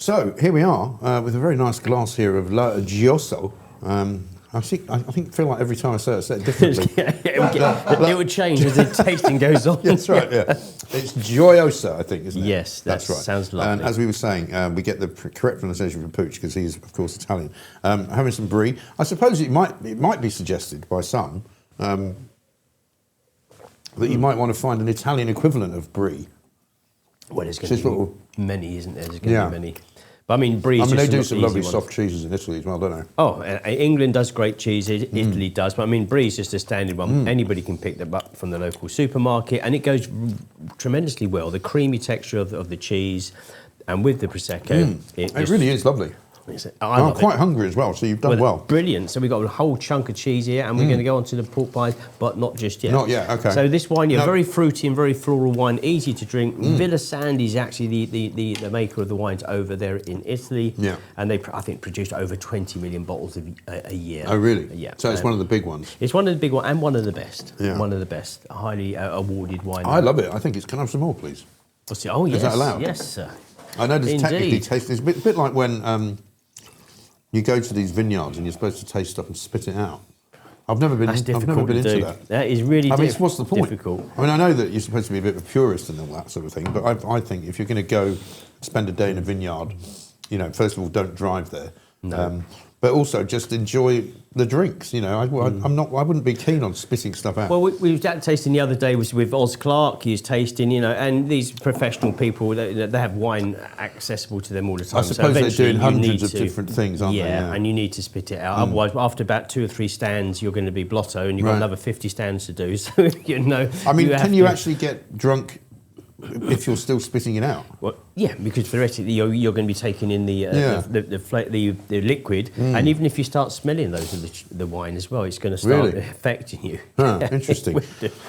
So here we are with a very nice glass here of La Giosso. I feel like every time I say it differently. It would change as the tasting goes on. That's right, yeah. It's Gioiosa, I think, isn't it? Yes, that's right. Sounds lovely. And as we were saying, we get the correct pronunciation from Pooch because he's, of course, Italian. Having some brie. I suppose it might be suggested by some that you might want to find an Italian equivalent of brie. Well, there's going to be many, isn't there? There's going to be many. But I mean, brie. They do some lovely soft cheeses in Italy as well, don't they? Oh, England does great cheeses. Italy does. But I mean, brie is just a standard one. Anybody can pick them up from the local supermarket, and it goes tremendously well. The creamy texture of the cheese, and with the prosecco, it really is lovely. I'm quite hungry as well, so you've done well. Brilliant. So we've got a whole chunk of cheese here, and we're going to go on to the pork pies, but not just yet. Not yet, okay. So this wine, very fruity and very floral wine, easy to drink. Villa Sandi is actually the maker of the wines over there in Italy. Yeah. And they, I think, produced over 20 million bottles a year. Oh, really? Yeah. So it's one of the big ones? It's one of the big ones, and one of the best. Yeah. One of the best, highly awarded wine. I love it. I think it's... Can I have some more, please? Oh, yes. Is that allowed? Yes, sir. I know there's technically taste... It's a bit like when... you go to these vineyards and you're supposed to taste stuff and spit it out. I've never been into that. That is really what's the point? difficult. I mean, I know that you're supposed to be a bit of a purist and all that sort of thing, but I think if you're going to go spend a day in a vineyard, first of all, don't drive there. No. But also just enjoy the drinks. I wouldn't be keen on spitting stuff out. Well, we was at tasting the other day was with Oz Clark. He's tasting, and these professional people, they have wine accessible to them all the time. I suppose they're doing hundreds of different things, aren't they? Yeah, and you need to spit it out. Otherwise, after about 2 or 3 stands, you're going to be blotto, and you've got another 50 stands to do. So I mean, can you actually get drunk if you're still spitting it out? Well, yeah, because theoretically you're going to be taking in the liquid, and even if you start smelling those of the wine as well, it's going to start affecting you. Interesting.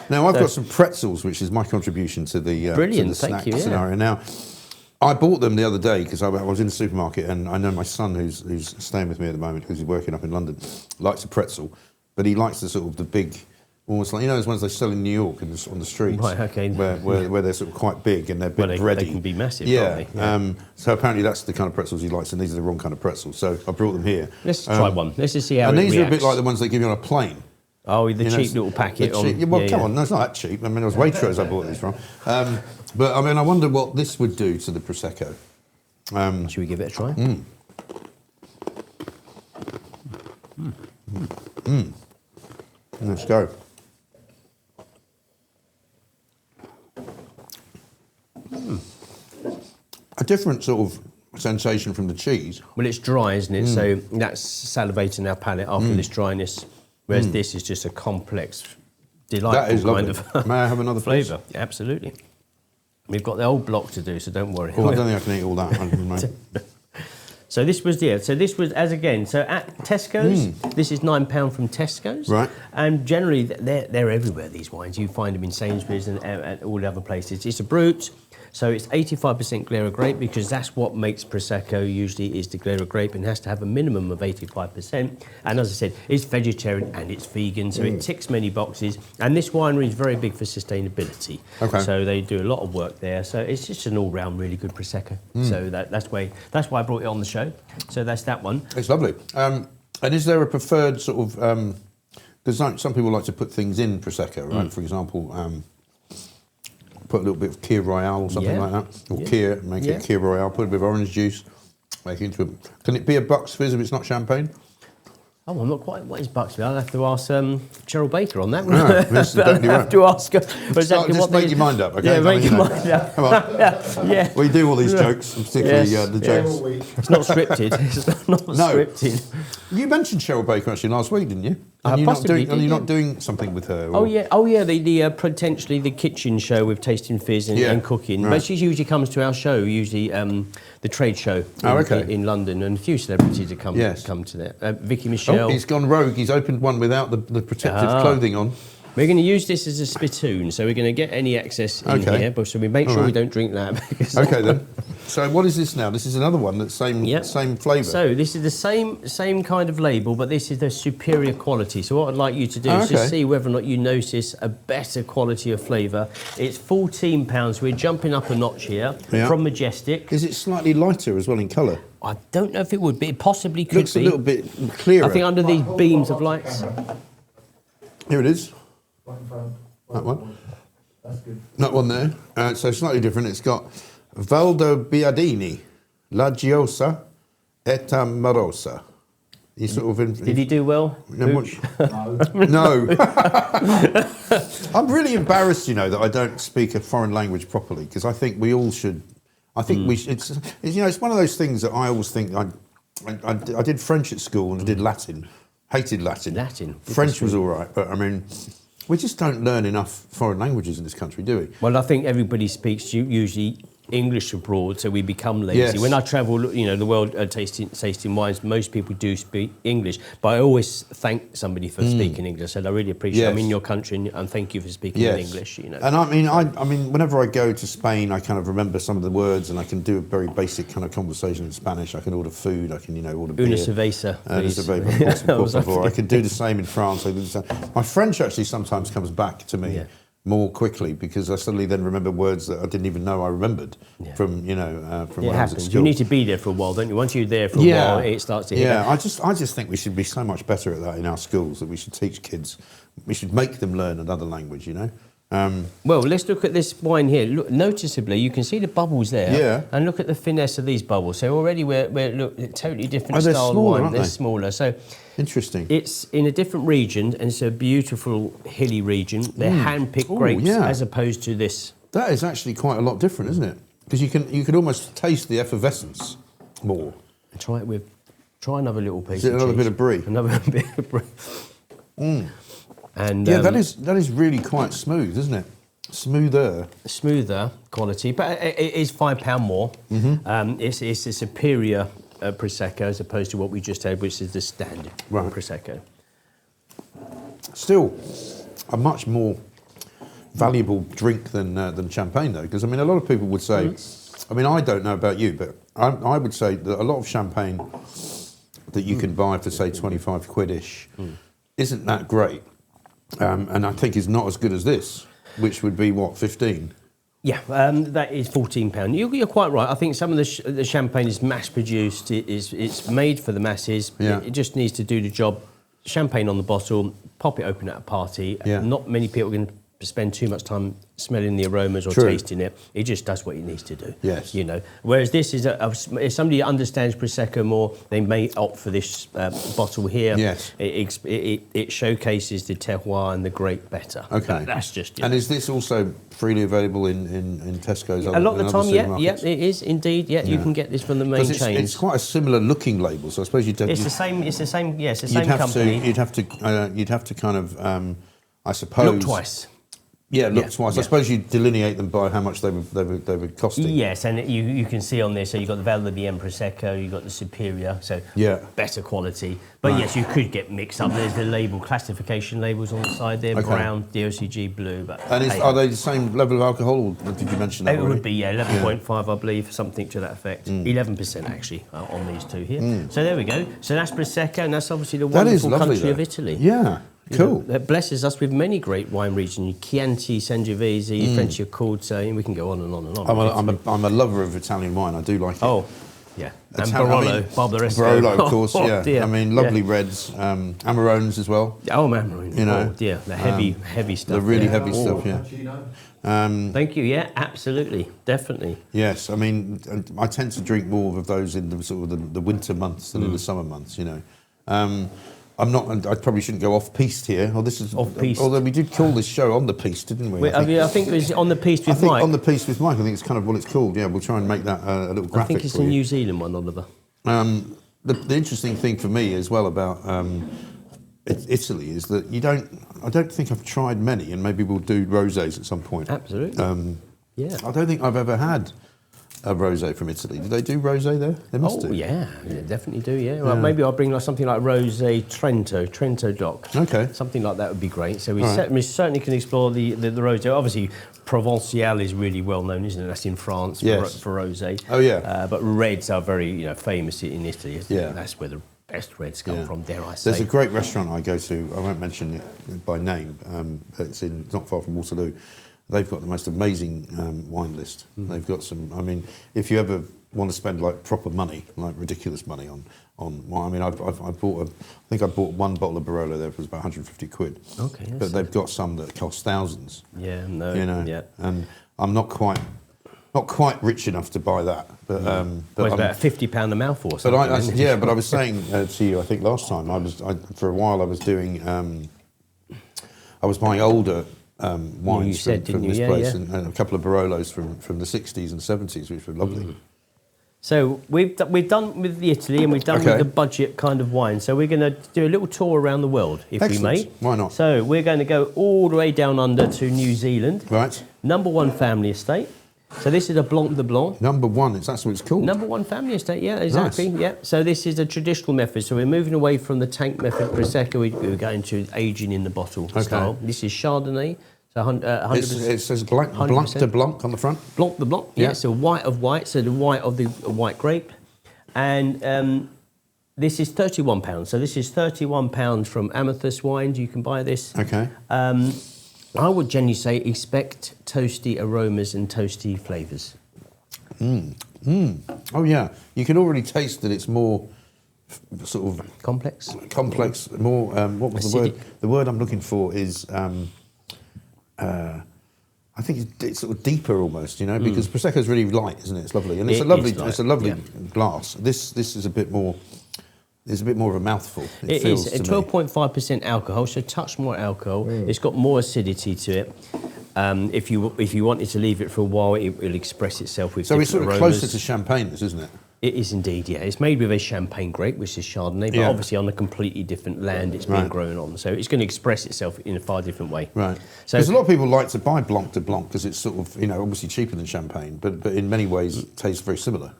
Now I've got some pretzels, which is my contribution to the snack scenario. Now, I bought them the other day because I was in the supermarket, and I know my son, who's staying with me at the moment because he's working up in London, likes a pretzel, but he likes the sort of the big. Almost like, those ones they sell in New York on the streets, right, okay. where they're sort of quite big and they're big bready. They can be massive, yeah. Can't they? So apparently that's the kind of pretzels he likes, and these are the wrong kind of pretzels. So I brought them here. Let's try one. Let's just see how it reacts. And these are a bit like the ones they give you on a plane. Oh, the cheap little packet. Come on, no, it's not that cheap. I mean, it was Waitrose I bought these from. But I mean, I wonder what this would do to the Prosecco. Should we give it a try? Let's go. A different sort of sensation from the cheese. Well, it's dry, isn't it? So that's salivating our palate after this dryness, whereas this is just a complex, delightful kind of May I have another flavour? Absolutely. We've got the whole block to do, so don't worry. Well, I don't think I can eat all that. So this was so at Tesco's, this is £9 from Tesco's. Right. And generally, they're everywhere, these wines. You find them in Sainsbury's and at all the other places. It's a Brut. So it's 85% Glera grape because that's what makes Prosecco usually is the Glera grape and has to have a minimum of 85%. And as I said, it's vegetarian and it's vegan, so it ticks many boxes. And this winery is very big for sustainability. Okay. So they do a lot of work there. So it's just an all-round really good Prosecco. So that's why I brought it on the show. So that's that one. It's lovely. And is there a preferred sort of... because some people like to put things in Prosecco, right? For example... put a little bit of Kir Royale or something like that, or Kir, make it Kir Royale, put a bit of orange juice, make it into a... Can it be a Bucks Fizz if it's not champagne? Oh, I'm not quite... What is Bucks Fizz? I'll have to ask Cheryl Baker on that one. No, that's definitely right. I'll have to ask her. Just make your mind up, okay? Yeah, make your mind up. Come on. Yeah. We do all these jokes, particularly the jokes. It's not scripted. It's not scripted. You mentioned Cheryl Baker actually last week, didn't you? Are you not doing something with her? Or? Oh yeah. The potentially the kitchen show with tasting fizz and cooking. Right. But she usually comes to our show. Usually the trade show in London, and a few celebrities have come to that. Vicky Michelle. Oh, he's gone rogue. He's opened one without the protective clothing on. We're going to use this as a spittoon, so we're going to get any excess in here, but so we make sure we don't drink that. Okay then. So what is this now? This is another one that's same flavour. So this is the same kind of label, but this is the superior quality. So what I'd like you to do is just see whether or not you notice a better quality of flavour. It's £14. We're jumping up a notch here from Majestic. Is it slightly lighter as well in colour? I don't know if it would be. It possibly could Looks be. a little bit clearer. I think under these beams of lights. Here it is. That one. That's good. That one there. So slightly different. It's got Valdo Biadini, La Giosa, et Amorosa. You sort of Did he do well? No. I'm really embarrassed, you know, that I don't speak a foreign language properly, because I think we all should. I think we should. It's, you know, it's one of those things that I always think. I did French at school and I did Latin. Hated Latin. French was all right, but I mean, we just don't learn enough foreign languages in this country, do we? Well, I think everybody speaks usually English abroad, so we become lazy. Yes. When I travel, you know, the world tasting wines, most people do speak English, but I always thank somebody for speaking English. And I really appreciate I'm in your country and thank you for speaking in English. You know. And I mean, whenever I go to Spain, I kind of remember some of the words, and I can do a very basic kind of conversation in Spanish. I can order food. I can, you know, order beer. Una cerveza, please. I could do the same in France. I do the same. My French actually sometimes comes back to me. More quickly, because I suddenly then remember words that I didn't even know I remembered from, you know, from when I was at school. You need to be there for a while, don't you? Once you're there for a while, it starts to hit. Yeah, I just think we should be so much better at that in our schools, that we should teach kids, we should make them learn another language, you know. Well, let's look at this wine here. Look, noticeably, you can see the bubbles there, and look at the finesse of these bubbles. So already we're totally different style smaller, wine. They're smaller. So interesting. It's in a different region, and it's a beautiful hilly region. They're hand-picked grapes, as opposed to this. That is actually quite a lot different, isn't it? Because you can almost taste the effervescence more. Try another little piece. Is it another bit of brie? Another bit of brie. And that is really quite smooth, isn't it? Smoother quality, but it is £5 more. It's a superior Prosecco as opposed to what we just had, which is the standard Prosecco. Still, a much more valuable drink than champagne, though, because I mean, a lot of people would say, I mean, I don't know about you, but I would say that a lot of champagne that you can buy for say 25 quid-ish isn't that great. And I think is not as good as this, which would be, what, 15? Yeah, that is £14. You're quite right. I think some of the champagne is mass-produced. It's made for the masses. It just needs to do the job. Champagne on the bottle, pop it open at a party. Not many people can spend too much time smelling the aromas or tasting it. It just does what it needs to do. Yes. You know. Whereas this is if somebody understands Prosecco more, they may opt for this bottle here. Yes. It showcases the terroir and the grape better. Okay. That's just. And is this also freely available in Tesco's? A lot of the time, it is indeed. Yeah, you can get this from the main chains. It's quite a similar looking label, so I suppose It's the same. It's the same. Yes, it's the same company. You'd have to kind of, I suppose. Look twice. Yeah, look twice. I suppose you delineate them by how much they were costing. Yes, and you can see on this, so you've got the Val de Bien Prosecco, you've got the Superior, so better quality. But yes, you could get mixed up. There's the label, classification labels on the side there, brown, DOCG, blue. But and are they the same level of alcohol, or did you mention that already? It would be, 11.5, I believe, something to that effect. 11% actually on these two here. So there we go. So that's Prosecco, and that's obviously the wonderful country of Italy. Yeah. Cool. That blesses us with many great wine regions. Chianti, Sangiovese, Franciacorta, and we can go on and on and on. I'm a lover of Italian wine. I do like it. Oh, yeah. And Barolo, Barbaresco. Barolo, of course, Dear. I mean, lovely reds. Amarones as well. Oh, Amarone. You know, oh, dear. The heavy stuff. The really heavy stuff, Thank you, absolutely, definitely. Yes, I mean, I tend to drink more of those in the sort of the winter months than in the summer months, you know. I probably shouldn't go off piste here. This is off piste. Although we did call this show On the Piste, didn't we? I think it was On the Piste with Mike. On the Piste with Mike. I think it's kind of what it's called. Yeah, we'll try and make that a little graphic. I think it's a New Zealand one, Oliver. The interesting thing for me as well about Italy is that I don't think I've tried many, and maybe we'll do rosés at some point. Absolutely. I don't think I've ever had a rosé from Italy. Do they do rosé there? They must do. Yeah, they definitely do. Yeah. Well, maybe I'll bring like something like rosé Trento Doc. Okay. Something like that would be great. So we certainly can explore the rosé. Obviously, Provençal is really well known, isn't it? That's in France for rosé. Oh yeah. But reds are very famous in Italy. Yeah. That's where the best reds come from. Dare I say? There's a great restaurant I go to. I won't mention it by name. It's not far from Waterloo. They've got the most amazing wine list. They've got some. I mean, if you ever want to spend like proper money, like ridiculous money on wine. I mean, I think I bought one bottle of Barolo there. It was about 150 quid. Okay. But they've got some that cost thousands. Yeah. No. Yeah. And I'm not quite rich enough to buy that. But it's about £50 a mouthful or something. But I was saying to you, I think last time for a while I was doing. I was buying older. Wines from this place, and a couple of Barolos from the 60s and 70s, which were lovely. So we've done with the Italy and we've done with the budget kind of wine. So we're going to do a little tour around the world, if we may. Why not? So we're going to go all the way down under to New Zealand. Right. #1 family estate. So this is a Blanc de Blanc. #1, that's what it's called. #1 family estate, yeah, exactly. Nice. Yeah. So this is a traditional method. So we're moving away from the tank method Prosecco. We're going to aging in the bottle style. This is Chardonnay. So 100%. It says Blanc de Blanc on the front. Blanc de Blanc, yeah. So white of white, so the white of the white grape. And this is £31. So this is £31 from Amethyst Wines. You can buy this. Okay. I would generally say expect toasty aromas and toasty flavours. Oh yeah, you can already taste that it's more sort of complex. More. What was the word? The word I'm looking for is. I think it's sort of deeper almost, because Prosecco is really light, isn't it? It's lovely, and it's a lovely glass. This is a bit more. It's a bit more of a mouthful. It is 12.5% alcohol, so a touch more alcohol. It's got more acidity to it. If you wanted to leave it for a while, it will express itself with. So it's sort of aromas. closer to champagne, isn't it? It is indeed, yeah. It's made with a champagne grape, which is Chardonnay, but obviously on a completely different land it's been grown on. So it's going to express itself in a far different way. Right. So because a lot of people like to buy Blanc de Blanc because it's sort of, obviously cheaper than champagne, but in many ways it tastes very similar.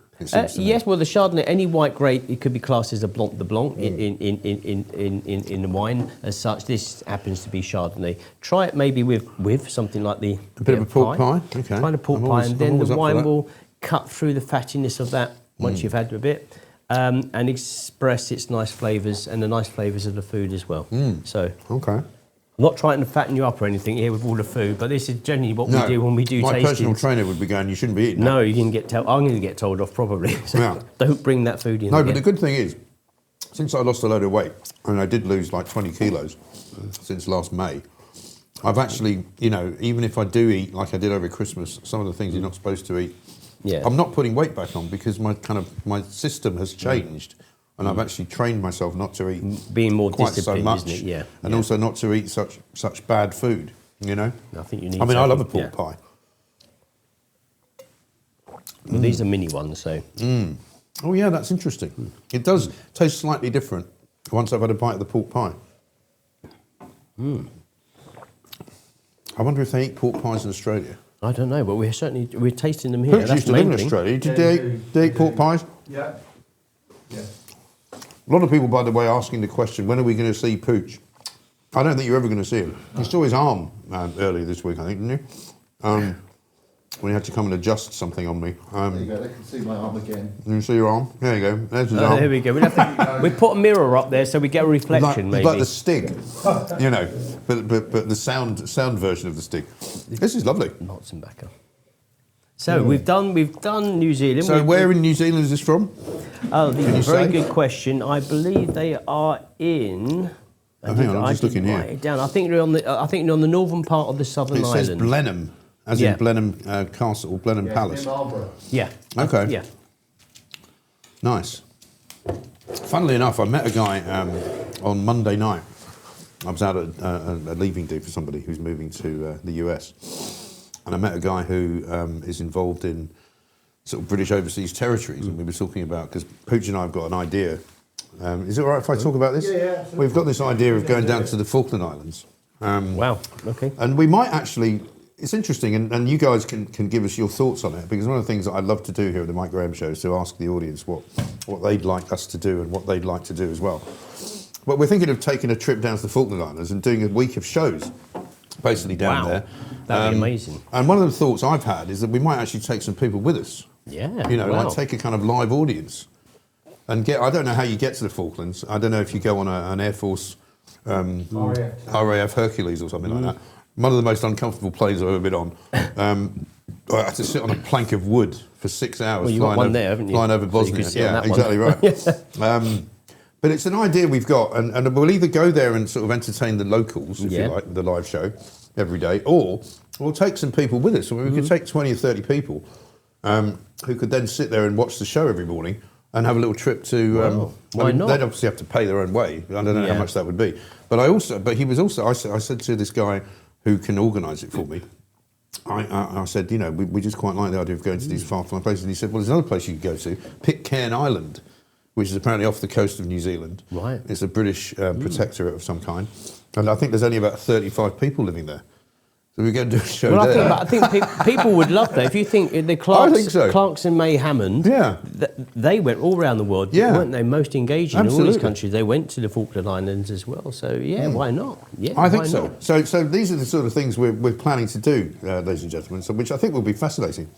Yes, well, the Chardonnay, any white grape, it could be classed as a Blanc de Blanc in the wine as such. This happens to be Chardonnay. Try it maybe with something like a bit of a pork pie. Okay. Kind of pork pie, and then the wine will cut through the fattiness of that once you've had a bit, and express its nice flavours and the nice flavours of the food as well. So. Okay. I'm not trying to fatten you up or anything here with all the food, but this is generally what we do when we do tastings. My personal trainer would be going, you shouldn't be eating that. No, you can get I'm going to get told off probably. So don't bring that food in. No, but the good thing is, since I lost a load of weight, and I did lose like 20 kilos since last May, I've actually, even if I do eat like I did over Christmas, some of the things you're not supposed to eat, I'm not putting weight back on because my system has changed. And I've actually trained myself not to eat being more quite so much, isn't it? Yeah. And also not to eat such bad food, I think you need. I love a pork pie. Well, these are mini ones, so. Oh yeah, that's interesting. It does taste slightly different once I've had a bite of the pork pie. I wonder if they eat pork pies in Australia. I don't know, but we're tasting them here. Pooch used to live in Australia. Did they eat pork pies? Yeah. Yeah. A lot of people, by the way, asking the question, when are we going to see Pooch? I don't think you're ever going to see him. You saw his arm earlier this week, I think, didn't you? When he had to come and adjust something on me. There you go, they can see my arm again. You see your arm? There you go. There's his arm. There we go. We put a mirror up there so we get a reflection, maybe. Like the Stig, but the sound version of the Stig. This is lovely. Motzenbacher. So we've done New Zealand. So where in New Zealand is this from? Oh, very good question. I believe they are in. Hang on, I'm just looking here. Write it down. I think they're on the northern part of the southern island. It says Blenheim, as in Blenheim Castle, Blenheim Palace. Yeah. Okay. Yeah. Nice. Funnily enough, I met a guy on Monday night. I was out at a leaving do for somebody who's moving to the US. And I met a guy who is involved in sort of British overseas territories, and we were talking about, because Pooch and I have got an idea. Is it all right if I talk about this? Yeah. We've got this idea of going down to the Falkland Islands. Wow, okay. And we might actually, it's interesting, and you guys can give us your thoughts on it, because one of the things that I love to do here at the Mike Graham Show is to ask the audience what they'd like us to do and what they'd like to do as well. But we're thinking of taking a trip down to the Falkland Islands and doing a week of shows, basically down there. That'd be amazing. And one of the thoughts I've had is that we might actually take some people with us. Yeah. You know, like take a kind of live audience and I don't know how you get to the Falklands. I don't know if you go on an Air Force RAF Hercules or something like that. One of the most uncomfortable planes I've ever been on. I had to sit on a plank of wood for 6 hours. Well, you got one there, haven't you? Flying over Bosnia. Yeah, exactly right. But it's an idea we've got, and we'll either go there and sort of entertain the locals, if you like, the live show every day, or we'll take some people with us. I mean, we could take 20 or 30 people who could then sit there and watch the show every morning and have a little trip to. Why not? They'd obviously have to pay their own way. I don't know how much that would be. But he was also. I said to this guy who can organise it for me. I said, you know, we just quite like the idea of going to these far-flung places. And he said, well, there's another place you could go to, Pitcairn Island, which is apparently off the coast of New Zealand. Right. It's a British protectorate of some kind. And I think there's only about 35 people living there. So we're going to do a show there. I think people would love that. If you think the Clarks and May Hammond, they went all around the world, weren't they? Most engaging in all these countries. They went to the Falkland Islands as well. So, why not? Yeah, I think so. So these are the sort of things we're planning to do, ladies and gentlemen, which I think will be fascinating.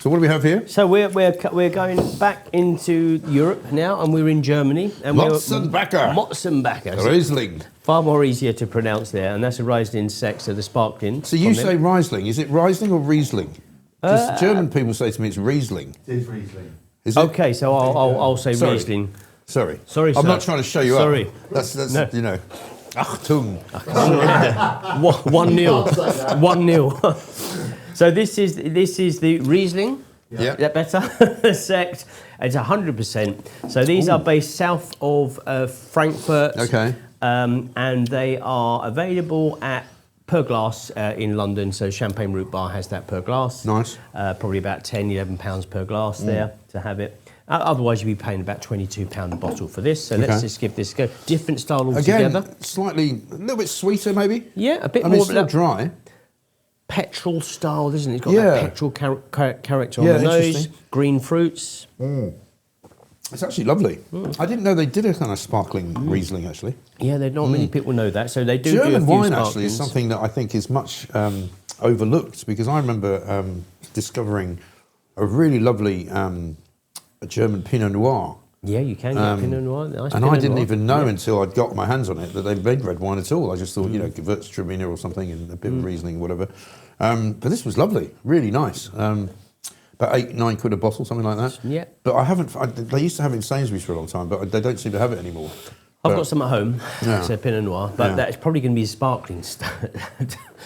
So what do we have here? So we're going back into Europe now, and we're in Germany. And Motzenbacher. Riesling. Far more easier to pronounce there, and that's a Riesling sect, so the sparkling. So you say Riesling. Is it Riesling or Riesling? Because German people say to me it's Riesling. It is Riesling. Is it? Okay, so I'll say Riesling. Sorry, sir. I'm not trying to show you up. That's no. You know. Achtung. 1-0. 1-0. So this is the Riesling. Yeah. Is that better? Sect. It's 100%. So these are based south of Frankfurt. Okay. And they are available per glass in London. So Champagne Root Bar has that per glass. Nice. Probably about £10-11 per glass there to have it. Otherwise, you'd be paying about £22 a bottle for this. So let's just give this a go. Different style altogether. Again, a little bit sweeter maybe. Yeah, a bit more. more. It's still dry. Petrol style, isn't it? It's got that petrol character on the nose. Green fruits. It's actually lovely. I didn't know they did a kind of sparkling Riesling, actually. Yeah, not many people know that. So they do German do a few wine, sparklings. actually, is something that I think is much overlooked, because I remember discovering a really lovely German Pinot Noir. Yeah, you can get Pinot Noir. Nice and Pinot I didn't Noir. even know until I'd got my hands on it that they made red wine at all. I just thought, you know, Gewürztraminer or something and a bit of Riesling, whatever. But this was lovely, really nice. About £8-9 a bottle, something like that. Yeah. But they used to have it in Sainsbury's for a long time, but they don't seem to have it anymore. I've got some at home. It's a Pinot Noir, but that's probably going to be sparkling stuff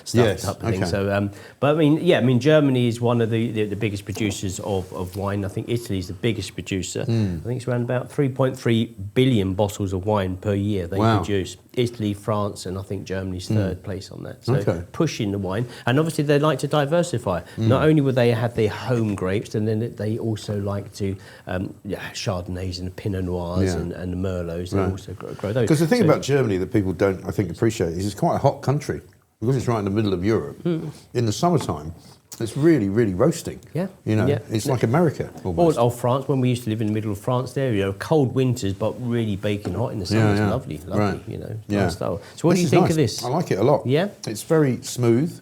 type of thing. So, but I mean, Germany is one of the biggest producers of wine. I think Italy is the biggest producer. I think it's around about 3.3 billion bottles of wine per year they produce. Italy, France, and I think Germany's third place on that. So pushing the wine, and obviously they like to diversify. Not only would they have their home grapes, and then they also like to Chardonnays and the Pinot Noirs and the Merlots. They also grow those. Because the thing about Germany that people don't, I think, appreciate is it's quite a hot country. Because it's right in the middle of Europe. In the summertime, it's really, really roasting. Yeah. You know, it's like America almost. Or France, when we used to live in the middle of France there, you know, cold winters, but really baking hot in the summer. It's lovely, you know, nice style. So what do you think of this? I like it a lot. Yeah? It's very smooth.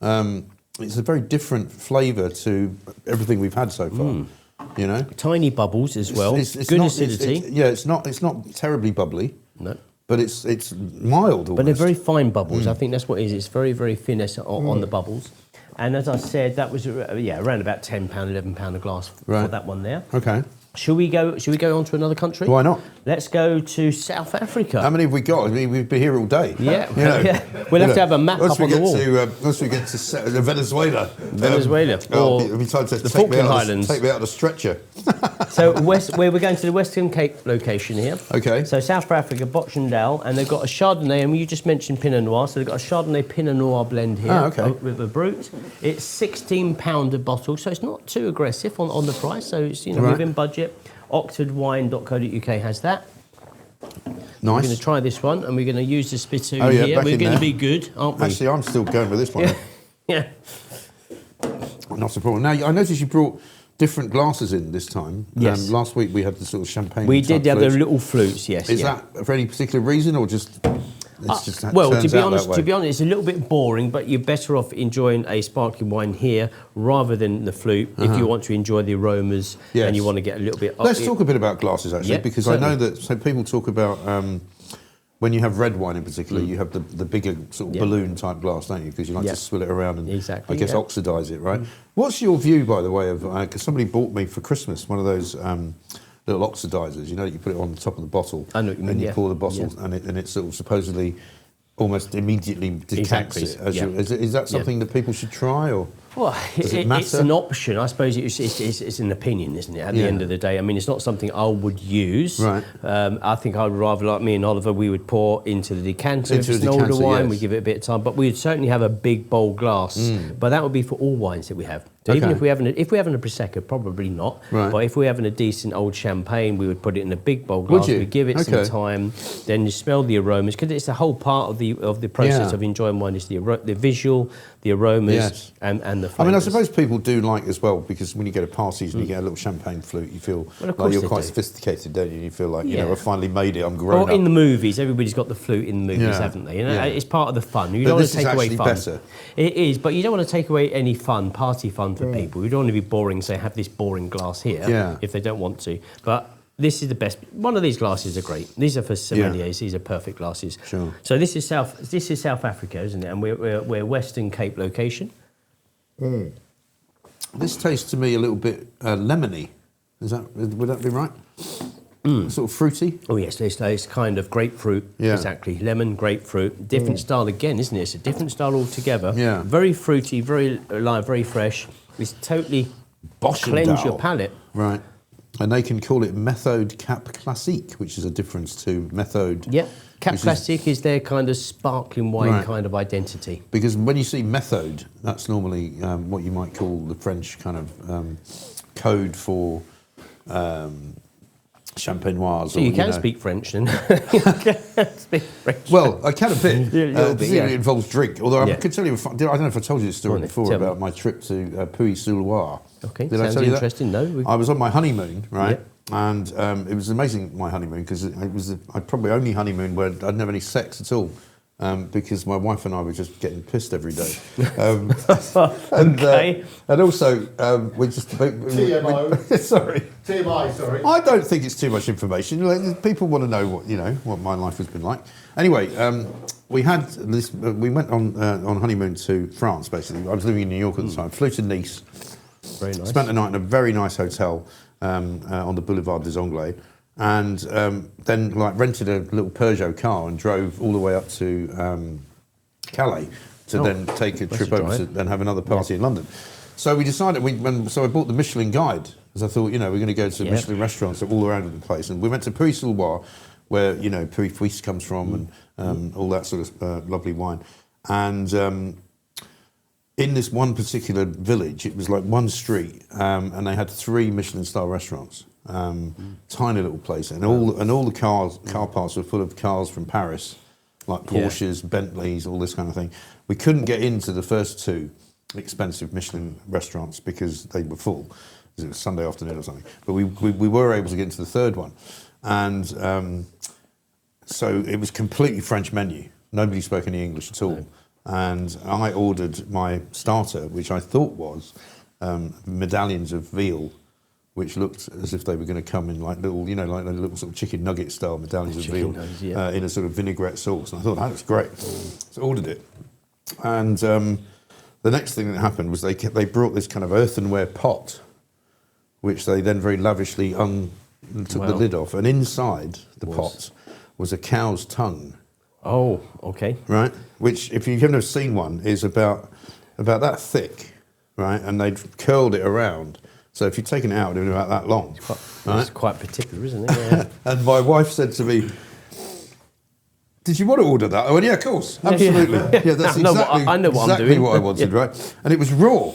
It's a very different flavour to everything we've had so far. You know? Tiny bubbles as well. Good acidity. It's not terribly bubbly. No. But it's mild almost. But they're very fine bubbles. I think that's what it is. It's very, very thin on the bubbles. And as I said, that was around about £10, £11 a glass for that one there. Okay. Should we go on to another country? Why not? Let's go to South Africa. How many have we got? I mean, we've been here all day. Yeah, we'll have to have a map up on the wall. Once we get to Venezuela. Or the Falkland Islands. Take me out of the stretcher. So we're going to the Western Cape location here. Okay. So South Africa, Botchendal, and they've got a Chardonnay, and you just mentioned Pinot Noir, so they've got a Chardonnay Pinot Noir blend here with a Brut. It's £16 a bottle, so it's not too aggressive on the price, so it's within budget. Oxfordwine.co.uk has that. Nice. We're going to try this one, and we're going to use the spittoon here. We're going to be good, aren't we? Actually, I'm still going with this one. Yeah. Not a problem. Now, I noticed you brought different glasses in this time. Yes. Last week we had the sort of champagne. We did have the flutes. little flutes, yes. Is that for any particular reason, or just it's just well, turns to be out honest, that way? it's a little bit boring, but you're better off enjoying a sparkling wine here rather than the flute if you want to enjoy the aromas and you want to get a little bit. Let's talk a bit about glasses actually, because certainly. I know that people talk about. When you have red wine in particular, you have the bigger sort of balloon type glass, don't you? Because you like to swill it around and I guess oxidise it, right? What's your view, by the way, of because somebody bought me for Christmas one of those little oxidisers. You know, you put it on the top of the bottle and you pour the bottle and it sort of supposedly almost immediately decants it. Is that something that people should try, or well, does it matter? It's an option. I suppose it's an opinion, isn't it? At the end of the day, I mean, it's not something I would use. Right. I think I would rather, like me and Oliver, we would pour into the decanter. If it's an older wine, we give it a bit of time. But we'd certainly have a big bowl glass. But that would be for all wines that we have. So even if we're having a Prosecco, probably not. Right. But if we're having a decent old champagne, we would put it in a big bowl glass. We give it some time. Then you smell the aromas, because it's the whole part of the process of enjoying wine is the visual, the aromas, and the flavours. I mean, I suppose people do like as well, because when you go to parties and you get a little champagne flute, you feel like you're quite sophisticated, don't you? You feel like, you know, I finally made it, I'm grown up. In the movies, everybody's got the flute in the movies, haven't they? You know, it's part of the fun. You don't want to take away fun. Better. It is, but you don't want to take away any fun, party fun for people. You don't want to be boring, say, have this boring glass here if they don't want to. But this is the best. One of these glasses are great. These are for sommeliers. These are perfect glasses. Sure. So this is South Africa, isn't it? And we're Western Cape location. This tastes to me a little bit lemony. Would that be right? Sort of fruity. Oh yes, it's kind of grapefruit. Exactly, lemon, grapefruit. Different style again, isn't it? It's a different style altogether. Yeah. Very fruity, very live, very fresh. It's totally cleanse your palate. Right. And they can call it Méthode Cap Classique, which is a difference to Méthode. Yep. Cap Classique is their kind of sparkling wine kind of identity. Because when you see Méthode, that's normally what you might call the French kind of code for champenoise. So you can speak French then. Speak French. Well, I can a bit. It involves drink. Although I could tell you, I don't know if I told you this story before about my trip to Piste. Okay, did sounds I tell you interesting. That? No, I was on my honeymoon, right? And it was amazing, my honeymoon, because it was I probably only honeymoon where I didn't have any sex at all. Because my wife and I were just getting pissed every day. And also, we just... TMI. Sorry. TMI, sorry. I don't think it's too much information. Like, people want to know what my life has been like. Anyway, we had this... we went on honeymoon to France, basically. I was living in New York at the time. Flew to Nice. Very nice. Spent the night in a very nice hotel on the Boulevard des Anglais. And then rented a little Peugeot car and drove all the way up to Calais to then take a trip over to then have another party in London. So we decided, so I bought the Michelin guide, because I thought, we're going to go to Michelin restaurants all around the place. And we went to Piste, where, Piste comes from and all that sort of lovely wine. And in this one particular village, it was like one street, and they had 3 Michelin-star restaurants. Tiny little place, and all the car parks were full of cars from Paris, like Porsches, Bentleys, all this kind of thing. We couldn't get into the first 2 expensive Michelin restaurants because they were full. It was Sunday afternoon or something. But we were able to get into the 3rd one, and so it was completely French menu. Nobody spoke any English at all. No. And I ordered my starter, which I thought was medallions of veal, which looked as if they were going to come in like little, like a little sort of chicken nugget style medallions of veal in a sort of vinaigrette sauce. And I thought, that looks great. So I ordered it. And the next thing that happened was they brought this kind of earthenware pot, which they then very lavishly took the lid off. And inside the pot was a cow's tongue. Oh, okay. Right? Which, if you've never seen one, is about that thick, right? And they'd curled it around. So if you'd taken it out, it would have been about that long. It's quite particular, isn't it? Yeah. And my wife said to me, "Did you want to order that?" I went, "Yeah, of course, absolutely. Yeah, that's exactly what I wanted, right?" And it was raw.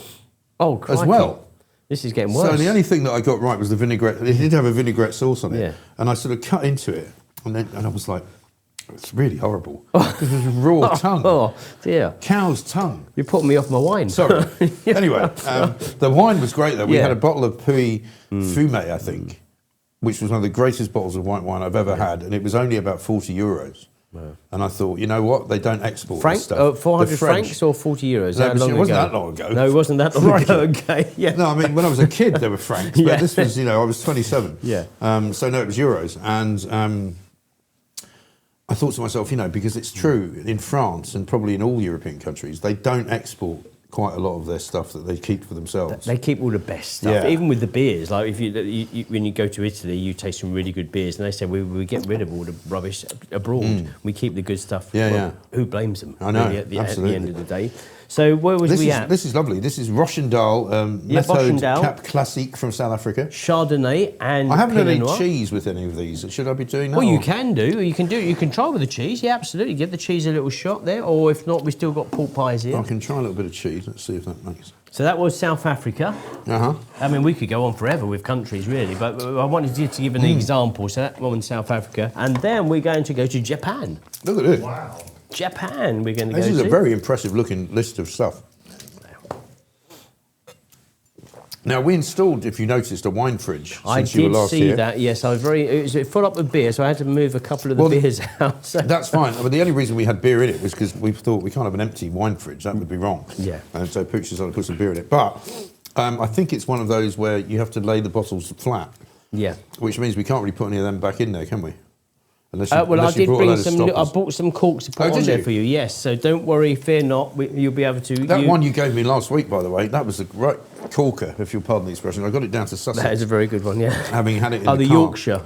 Oh, crikey. As well. This is getting worse. So the only thing that I got right was the vinaigrette. It did have a vinaigrette sauce on it, and I sort of cut into it, and I was like, It's really horrible. This is raw tongue. Oh, dear. Cow's tongue. You're putting me off my wine. Sorry. Anyway, the wine was great, though. We had a bottle of Puy Fume, I think, which was one of the greatest bottles of white wine I've ever had, and it was only about 40 euros. Wow. And I thought, you know what? They don't export this stuff. 400 francs or 40 euros? No, it wasn't that long ago. No, it wasn't that long ago. Okay, yeah. No, I mean, when I was a kid, there were francs, but this was, I was 27. Yeah. So, no, it was euros. And I thought to myself, because it's true, in France and probably in all European countries, they don't export quite a lot of their stuff that they keep for themselves. They keep all the best stuff, even with the beers. Like if you when you go to Italy, you taste some really good beers, and they say we get rid of all the rubbish abroad. We keep the good stuff. Who blames them? I know. Really, at the end of the day. So where was we at? This is lovely. This is Rochendal Methode Cap Classique from South Africa. Chardonnay and I haven't had any Noir. cheese with any of these. Should I be doing that? Well, you can do. You can try with the cheese. Yeah, absolutely. Give the cheese a little shot there, or if not, we still got pork pies here. I can try a little bit of cheese. Let's see if that makes. So that was South Africa. I mean, we could go on forever with countries, really, but I wanted you to give an example. So that one was South Africa, and then we're going to go to Japan. Look at this. Wow. Japan, we're going to go to. This is a very impressive looking list of stuff. Now, we installed, if you noticed, a wine fridge since you were last here. I did see that, yes. It was full up with beer, so I had to move a couple of the beers out. So. That's fine. But the only reason we had beer in it was because we thought we can't have an empty wine fridge. That would be wrong. Yeah. And so Pooch decided to put some beer in it. But I think it's one of those where you have to lay the bottles flat. Yeah. Which means we can't really put any of them back in there, can we? I did bring some. I bought some corks to put on there for you. Yes, so don't worry, fear not. You'll be able to. That one you gave me last week, by the way, that was a right corker, if you'll pardon the expression. I got it down to Sussex. That is a very good one, yeah. Having had it in the car. Yorkshire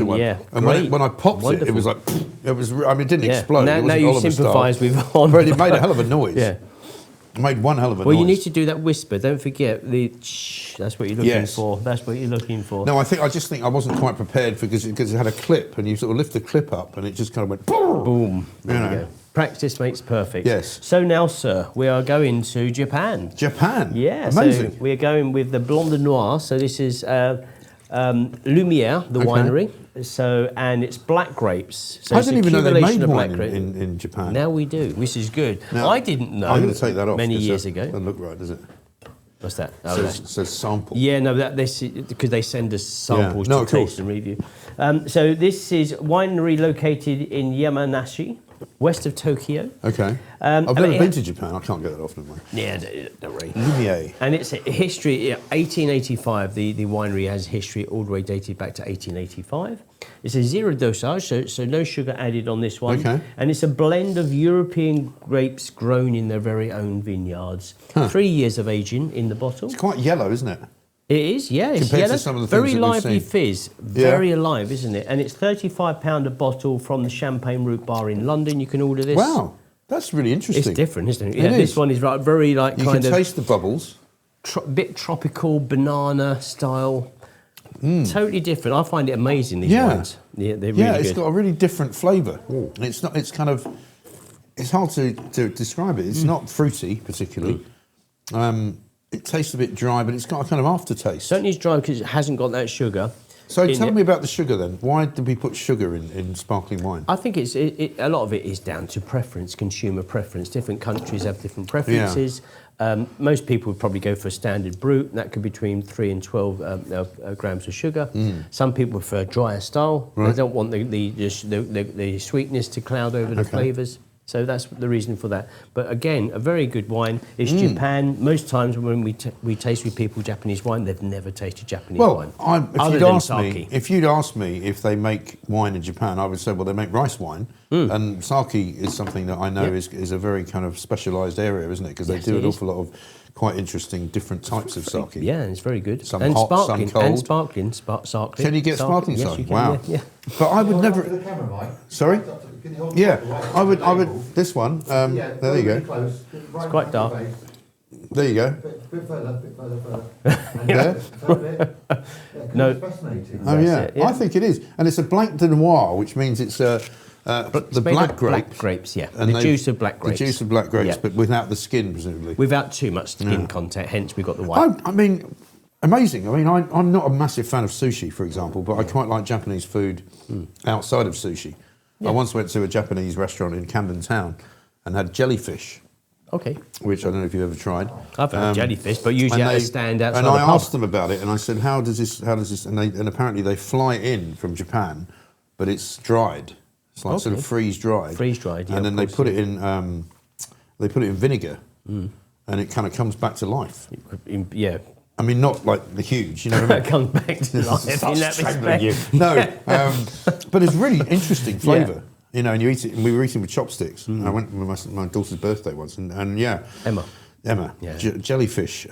one, yeah. And when I popped it was like, it was. I mean, it didn't explode. Now you sympathise with on. But it made a hell of a noise. Yeah. It made one hell of a noise. Well, you need to do that whisper. Don't forget the shh. That's what you're looking for. That's what you're looking for. No, I just think I wasn't quite prepared because it had a clip, and you sort of lift the clip up, and it just kind of went boom. There you go. Practice makes perfect. Yes. So now, sir, we are going to Japan. Japan. Yeah. Amazing. So we're going with the Blanc de Noir. So this is Lumière, the winery. So, and it's black grapes. So I didn't even know they made wine grape. in Japan. Now we do, which is good. Now, I didn't know. I'm going to take that off. Many years ago. Doesn't look right, does it? What's that? It says sample. Yeah, no, because they send us samples to taste and review. So this is winery located in Yamanashi, west of Tokyo. Okay. I've never been to Japan. I can't get that off, never mind. Yeah, don't worry. Lumière. And it's a history, 1885, the winery has history all the way dated back to 1885. It's a zero dosage, so no sugar added on this one. Okay. And it's a blend of European grapes grown in their very own vineyards. 3 years of aging in the bottle. It's quite yellow, isn't it? It is, yeah. It's compared yellow. to some of the very things that we've lively seen. fizz, very alive, isn't it? And it's £35 a bottle from the Champagne Route Bar in London. You can order this. Wow, that's really interesting. It's different, isn't it? It Yeah, is. this one is very You can taste the bubbles. bit tropical, banana style. Totally different. I find it amazing, these wines. Yeah, they're really good. It's got a really different flavour. It's not. It's kind of. It's hard to describe it. It's not fruity particularly. It tastes a bit dry, but it's got a kind of aftertaste. Certainly it's dry because it hasn't got that sugar. So tell me about the sugar then. Why did we put sugar in sparkling wine? I think a lot of it is down to preference, consumer preference. Different countries have different preferences. Most people would probably go for a standard brut. That could be between 3 and 12 grams of sugar. Some people prefer drier style. Right. They don't want the sweetness to cloud over the flavours. So that's the reason for that. But again, a very good wine. It's Japan. Most times when we taste with people Japanese wine, they've never tasted Japanese wine. If you'd asked me if they make wine in Japan, I would say, well, they make rice wine. And sake is something that I know is a very kind of specialised area, isn't it? Because they do an awful lot of quite interesting different types of sake. Yeah, it's very good. Some and hot, sparkling, some cold. And sparkling, sparkling. Can you get sparkling Yes, sake? you can, Wow. Yeah. But I would never... The camera, Mike. Sorry? Can you hold Yeah, the I would... This one, there you go. Close, It's quite dark. There you go. Bit further. No. It's fascinating. Oh, yeah. it, yeah. I think it is. And it's a Blanc de Noir, which means it's the black grape. Black grapes, yeah. And the juice of black grapes. The juice of black grapes, but without the skin, presumably. Without too much skin content, hence we got the white. I mean, amazing. I mean, I'm not a massive fan of sushi, for example, but I quite like Japanese food outside of sushi. I once went to a Japanese restaurant in Camden Town and had jellyfish. Okay. Which I don't know if you've ever tried. I've had jellyfish, but usually I stand outside And the I pub. asked them about it, and I said, how does this, and apparently they fly in from Japan, but it's dried. It's like sort of freeze-dried. Freeze-dried, yeah. And then they put it in, vinegar, and it kind of comes back to life. Yeah. I mean, not like the huge, you know what I mean? It comes back to life in that respect. No, but it's really interesting flavour. Yeah. You know, and you eat it, and we were eating with chopsticks. I went with my daughter's birthday once, and yeah. Emma. Yeah. Jellyfish,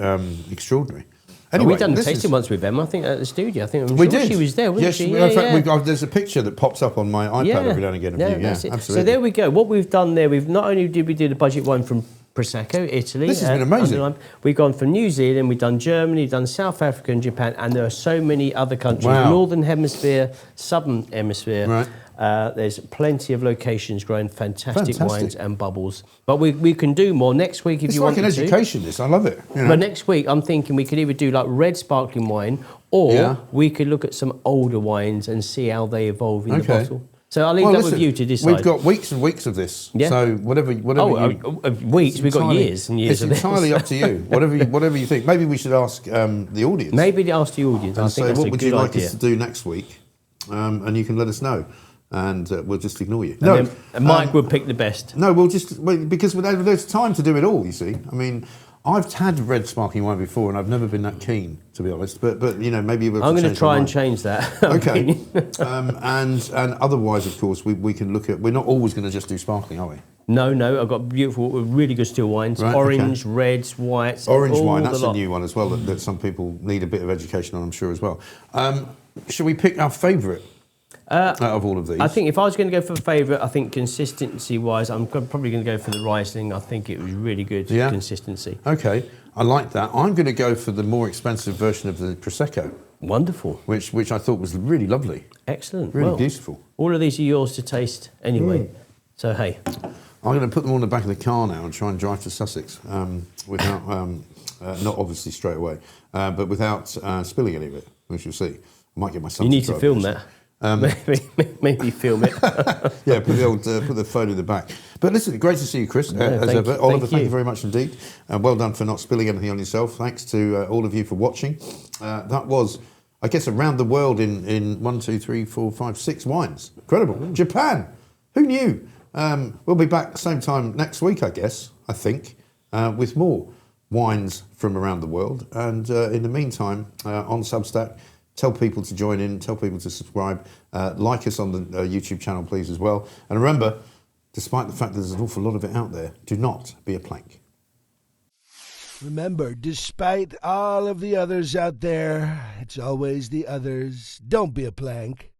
extraordinary. Anyway, we've done a tasting once with Emma, I think, at the studio. I think we did. She was there, wasn't she? In fact, there's a picture that pops up on my iPad every now and again of you. Yeah, absolutely. So there we go. What we've done there, we've not only did we do the budget wine from Prosecco, Italy. This has been amazing. We've gone from New Zealand, we've done Germany, we've done South Africa and Japan, and there are so many other countries. Wow. Northern Hemisphere, Southern Hemisphere. Right. There's plenty of locations growing fantastic wines and bubbles. But we can do more next week if you want to. It's like an education, this. I love it. You know? But next week, I'm thinking we could either do like red sparkling wine, or we could look at some older wines and see how they evolve in the bottle. So I'll leave that with you to decide. We've got weeks and weeks of this. Yeah. So whatever weeks. We've got years and years of this. It's entirely up to you. Whatever you think. Maybe we should ask the audience. Maybe ask the audience. And I think that's what a would good you like idea. us to do next week? And you can let us know. And we'll just ignore you. And Mike will pick the best. No, we'll just wait, because there's time to do it all. You see, I mean, I've had red sparkling wine before, and I've never been that keen, to be honest. But you know, maybe we'll. I'm going to try and change that. Okay. And otherwise, of course, we can look at. We're not always going to just do sparkling, are we? No. I've got beautiful, really good still wines. Right, orange, reds, whites. Orange wine. That's a new one as well that some people need a bit of education on, I'm sure, as well. Should we pick our favourite? Out of all of these, I think if I was going to go for a favourite, I think consistency-wise, I'm probably going to go for the Riesling. I think it was really good consistency. Okay, I like that. I'm going to go for the more expensive version of the Prosecco. Wonderful. Which I thought was really lovely. Excellent. Really beautiful. All of these are yours to taste anyway. So, hey. I'm going to put them on the back of the car now and try and drive to Sussex without, not obviously straight away, but without spilling any of it, which you'll see. I might get my son. You need to film that. Maybe film it. Yeah, put the phone in the back. But listen, great to see you, Chris, as ever. Oliver, thank you very much indeed. Well done for not spilling anything on yourself. Thanks to all of you for watching. That was, I guess, around the world in 1, 2, 3, 4, 5, 6 wines. Incredible. Japan. Who knew? We'll be back same time next week, I guess, with more wines from around the world. And in the meantime, on Substack, tell people to join in, tell people to subscribe, like us on the YouTube channel, please, as well. And remember, despite the fact that there's an awful lot of it out there, do not be a plank. Remember, despite all of the others out there, it's always the others. Don't be a plank.